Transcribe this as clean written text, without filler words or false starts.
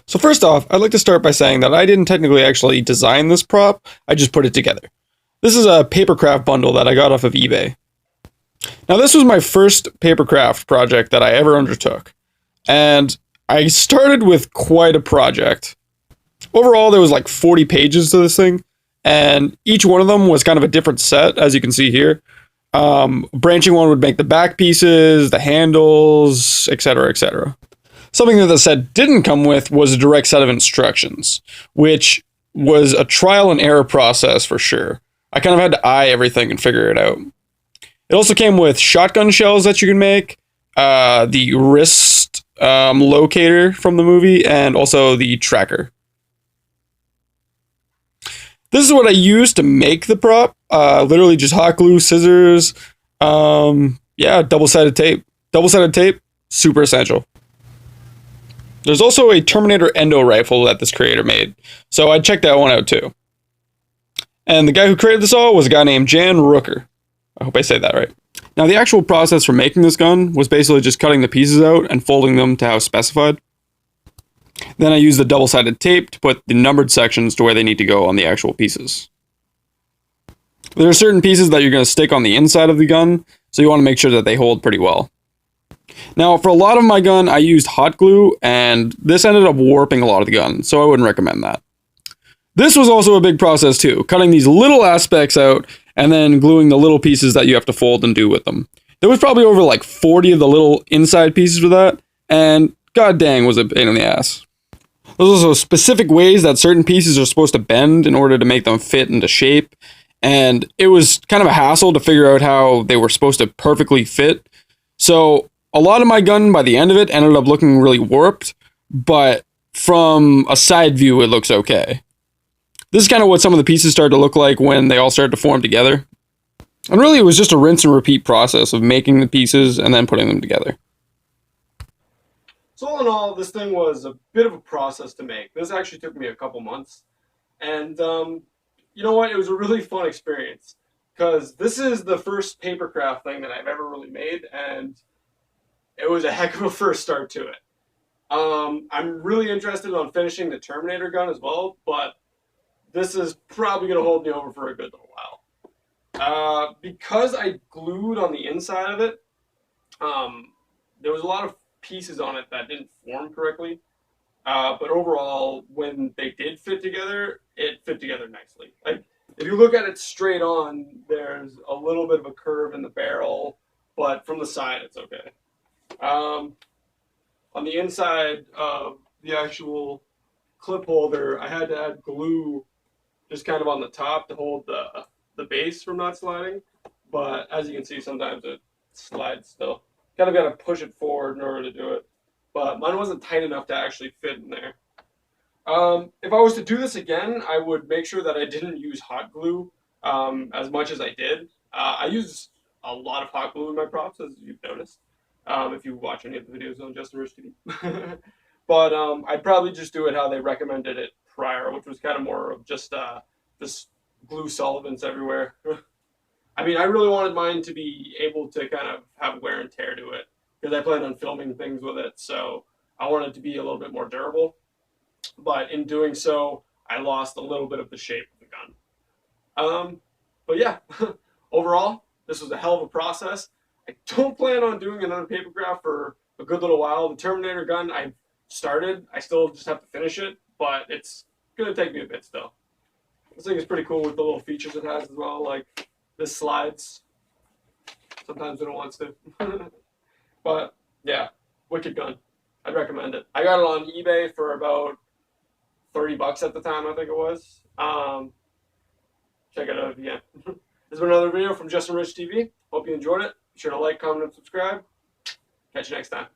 So first off, I'd like to start by saying that I didn't technically actually design this prop, I just put it together. This is a Papercraft bundle that I got off of eBay. Now this was my first Papercraft project that I ever undertook, and I started with quite a project. Overall, there was like 40 pages to this thing, and each one of them was kind of a different set, as you can see here. Branching one would make the back pieces, the handles, etc., etc. Something that the set didn't come with was a direct set of instructions, which was a trial and error process for sure. I kind of had to eye everything and figure it out. It also came with shotgun shells that you can make, the wrist locator from the movie, and also the tracker. This is what I used to make the prop. Literally just hot glue, scissors, yeah, double-sided tape. Double-sided tape, super essential. There's also a Terminator Endo rifle that this creator made, so I checked that one out too. And the guy who created this all was a guy named Jan Rooker. I hope I say that right. Now the actual process for making this gun was basically just cutting the pieces out and folding them to how specified. Then I used the double-sided tape to put the numbered sections to where they need to go on the actual pieces. There are certain pieces that you're going to stick on the inside of the gun, so you want to make sure that they hold pretty well. Now, for a lot of my gun, I used hot glue, and this ended up warping a lot of the gun, so I wouldn't recommend that. This was also a big process too, cutting these little aspects out, and then gluing the little pieces that you have to fold and do with them. There was probably over like 40 of the little inside pieces for that, and god dang was it a pain in the ass. There's also specific ways that certain pieces are supposed to bend in order to make them fit into shape, and it was kind of a hassle to figure out how they were supposed to perfectly fit. So a lot of my gun, by the end of it, ended up looking really warped, but from a side view, it looks okay. This is kind of what some of the pieces started to look like when they all started to form together. And really, it was just a rinse and repeat process of making the pieces and then putting them together. So all in all, this thing was a bit of a process to make. This actually took me a couple months. And you know what? It was a really fun experience because this is the first Papercraft thing that I've ever really made, and it was a heck of a first start to it. I'm really interested on finishing the Terminator gun as well, but this is probably going to hold me over for a good little while. Because I glued on the inside of it, there was a lot of pieces on it that didn't form correctly. But overall, when they did fit together, it fit together nicely. Like, if you look at it straight on, there's a little bit of a curve in the barrel, but from the side, it's okay. On the inside of the actual clip holder, I had to add glue just kind of on the top to hold the base from not sliding. But as you can see, sometimes it slides still. Kind of got to push it forward in order to do it. But mine wasn't tight enough to actually fit in there. If I was to do this again, I would make sure that I didn't use hot glue as much as I did. I use a lot of hot glue in my props, as you've noticed, if you watch any of the videos on Justin Rich TV. But I'd probably just do it how they recommended it prior, which was kind of more of just glue solvents everywhere. I mean, I really wanted mine to be able to kind of have wear and tear to it because I planned on filming things with it, so I wanted it to be a little bit more durable. But in doing so, I lost a little bit of the shape of the gun. But yeah, overall, this was a hell of a process. I don't plan on doing another Papercraft for a good little while. The Terminator gun I started, I still just have to finish it, but it's going to take me a bit still. This thing is pretty cool with the little features it has as well, like this slides sometimes when it wants to. But yeah, wicked gun. I'd recommend it. I got it on eBay for about $30 at the time, I think it was. Check it out if you can. This has been another video from Justin Rich TV. Hope you enjoyed it. Be sure to like, comment, and subscribe. Catch you next time.